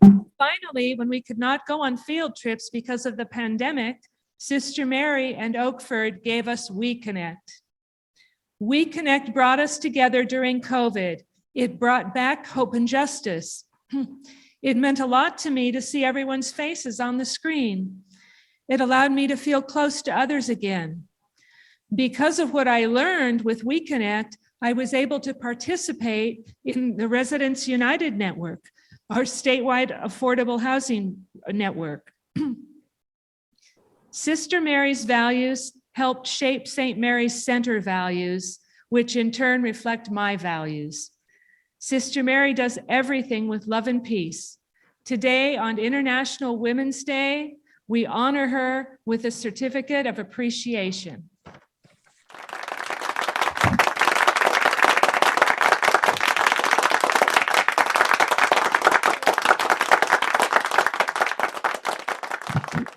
Finally, when we could not go on field trips because of the pandemic, Sister Mary and Oakford gave us We Connect. We Connect brought us together during COVID. It brought back hope and justice. It meant a lot to me to see everyone's faces on the screen. It allowed me to feel close to others again. Because of what I learned with We Connect, I was able to participate in the Residents United Network, our statewide affordable housing network. Sister Mary's values helped shape St. Mary's Center values, which in turn reflect my values. Sister Mary does everything with love and peace. Today, on International Women's Day, we honor her with a certificate of appreciation.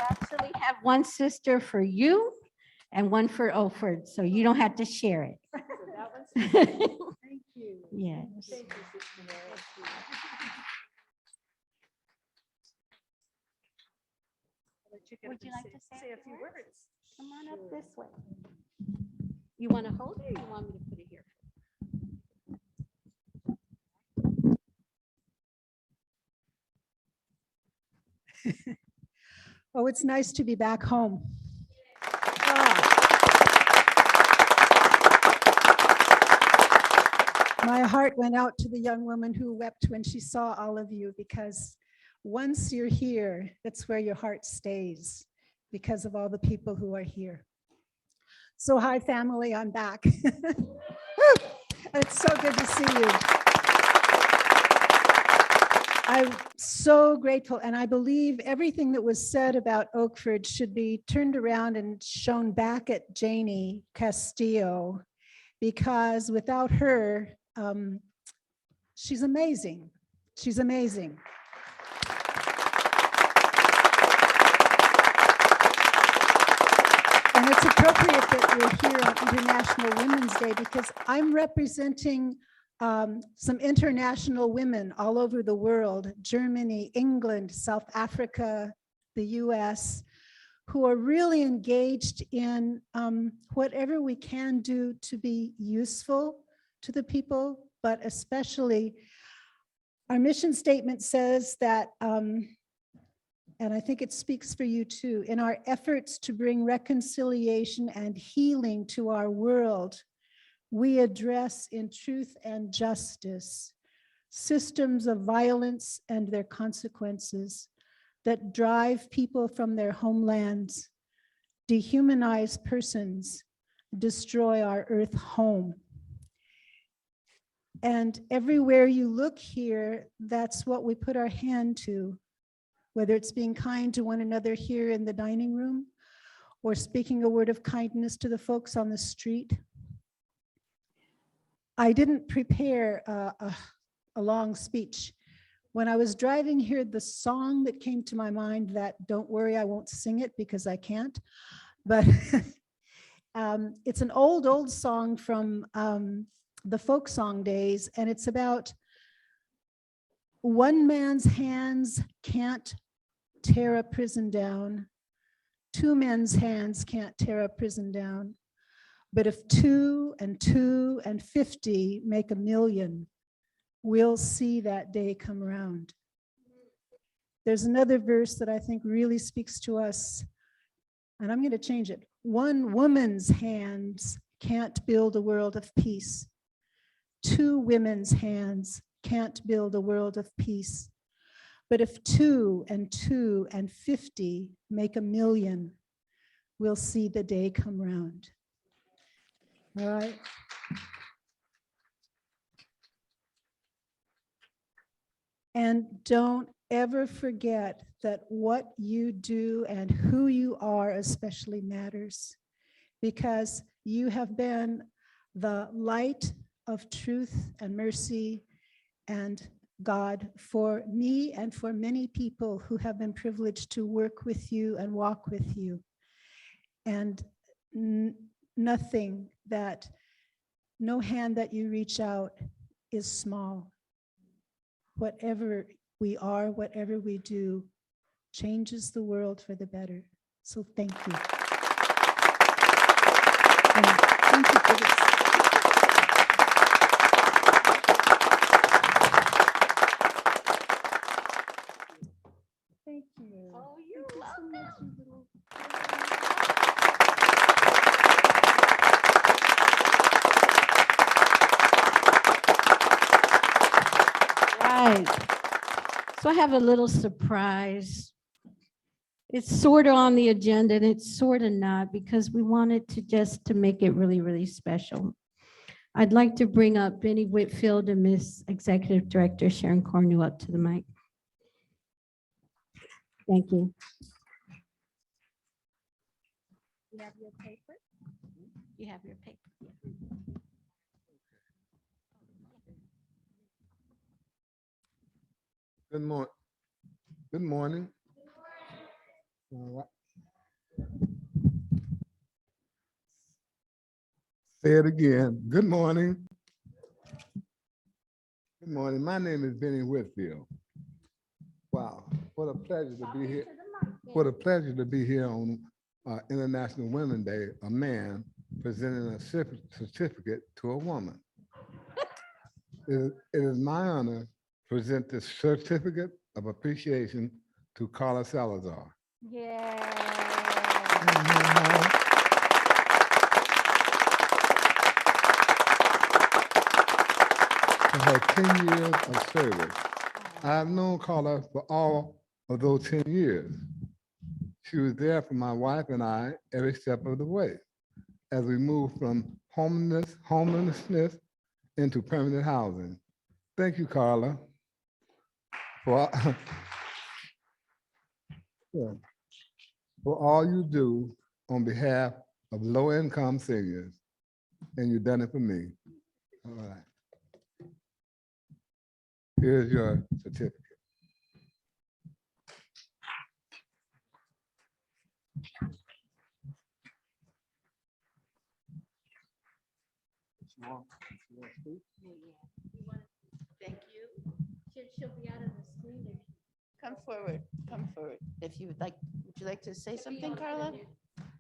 Actually have one sister for you and one for Oakford, so you don't have to share it. Thank you. Yes. Thank you, Sister Mary. Would you like to say a few words? Come on up this way. You want to hold it or you want me to put it here? Oh, it's nice to be back home. My heart went out to the young woman who wept when she saw all of you, because once you're here, that's where your heart stays, because of all the people who are here. So hi, family, I'm back. It's so good to see you. I'm so grateful, and I believe everything that was said about Oakford should be turned around and shown back at Janie Castillo, because without her, she's amazing. She's amazing. And it's appropriate that we're here on International Women's Day, because I'm representing some international women all over the world, Germany, England, South Africa, the US, who are really engaged in whatever we can do to be useful to the people, but especially our mission statement says that, and I think it speaks for you too, in our efforts to bring reconciliation and healing to our world, we address in truth and justice systems of violence and their consequences that drive people from their homelands, dehumanize persons, destroy our earth home. And everywhere you look here, that's what we put our hand to, whether it's being kind to one another here in the dining room or speaking a word of kindness to the folks on the street. I didn't prepare a long speech. When I was driving here, the song that came to my mind, that don't worry, I won't sing it because I can't, but it's an old song from the folk song days, and it's about one man's hands can't tear a prison down, two men's hands can't tear a prison down, but if 2 and 2 and 50 make a million, we'll see that day come around. There's another verse that I think really speaks to us, and I'm going to change it. One woman's hands can't build a world of peace. 2 women's hands can't build a world of peace. But if 2 and 2 and 50 make a million, we'll see the day come round. All right. And don't ever forget that what you do and who you are especially matters, because you have been the light of truth and mercy and God for me and for many people who have been privileged to work with you and walk with you. And nothing that, no hand that you reach out is small. Whatever we are, whatever we do, changes the world for the better. So thank you. And thank you for this. Thank you. Oh, you're welcome. Right. So I have a little surprise. It's sort of on the agenda and it's sort of not, because we wanted to just to make it really, really special. I'd like to bring up Brenda Whitfield and Miss Executive Director Sharon Cornu up to the mic. Thank you. You have your paper? You have your paper. Good morning. Good morning. All right. Say it again. Good morning. Good morning. My name is Bennie Whitfield. Wow, what a pleasure to be here. What a pleasure to be here on International Women's Day, a man presenting a certificate to a woman. It is my honor to present this certificate of appreciation to Karla Salazar. Yeah. For her 10 years of service. I've known Karla for all of those 10 years. She was there for my wife and I every step of the way as we moved from homelessness into permanent housing. Thank you, Karla, for all you do on behalf of low-income seniors, and you've done it for me. All right. Here's your certificate. Thank you. She'll be out of the screen. Come forward, come forward. If you would like, would you like to say something, Karla?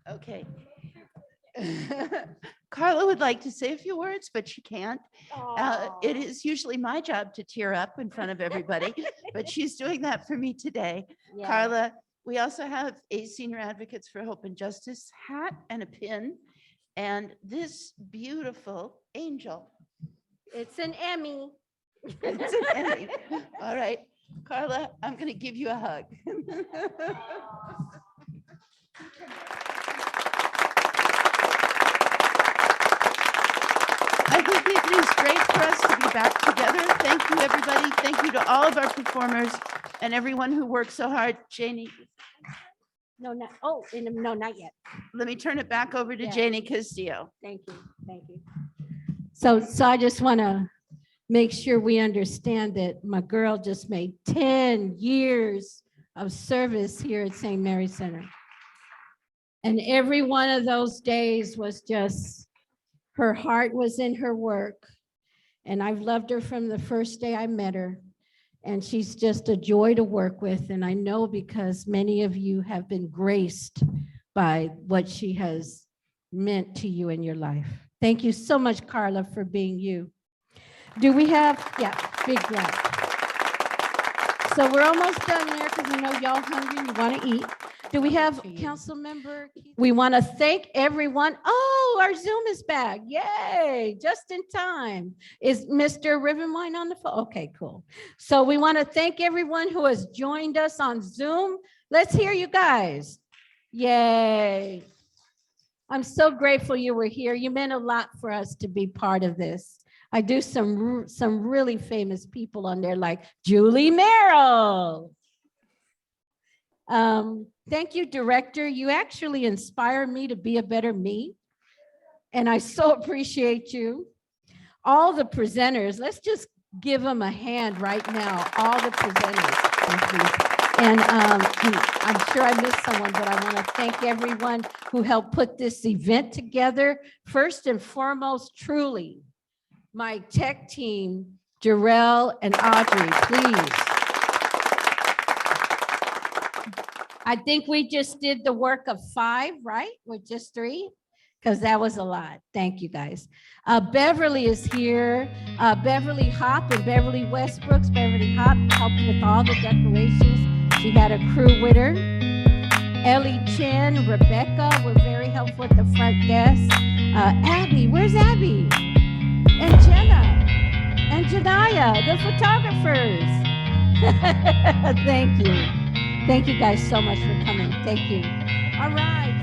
Okay. Karla would like to say a few words, but she can't. It is usually my job to tear up in front of everybody, but she's doing that for me today. Yeah. Karla, we also have a Senior Advocates for Hope and Justice hat and a pin, and this beautiful angel. It's an Emmy. It's an Emmy. All right, Karla, I'm going to give you a hug. I think it is great for us to be back together. Thank you, everybody. Thank you to all of our performers and everyone who worked so hard. Janie. No, not, oh, no, not yet. Let me turn it back over to Yeah. Janie Castillo. Thank you, thank you. So I just want to make sure we understand that my girl just made 10 years of service here at St. Mary's Center. And every one of those days was just, her heart was in her work. And I've loved her from the first day I met her. And she's just a joy to work with. And I know because many of you have been graced by what she has meant to you in your life. Thank you so much, Karla, for being you. Do we have, yeah, big clap. So we're almost done there because I know y'all hungry, you want to eat. Do we have council member? We want to thank everyone. Oh, our Zoom is back. Yay, just in time. Is Mr. Rivenwine on the phone? Okay, cool. So we want to thank everyone who has joined us on Zoom. Let's hear you guys. Yay. I'm so grateful you were here. You meant a lot for us to be part of this. I do some really famous people on there like Julie Merrill. Thank you, director. You actually inspire me to be a better me. And I so appreciate you. All the presenters, let's just give them a hand right now. All the presenters. And I'm sure I missed someone, but I want to thank everyone who helped put this event together. First and foremost, truly, my tech team, Jarrell and Audrey, please. I think we just did the work of 5, right? With just 3, because that was a lot. Thank you, guys. Beverly is here. Beverly Hop and Beverly Westbrooks. Beverly Hop helped with all the decorations. She had a crew with her. Ellie Chen, Rebecca were very helpful at the front desk. Abby, where's Abby? And Jenna and Jania, the photographers. Thank you. Thank you guys so much for coming. Thank you. All right.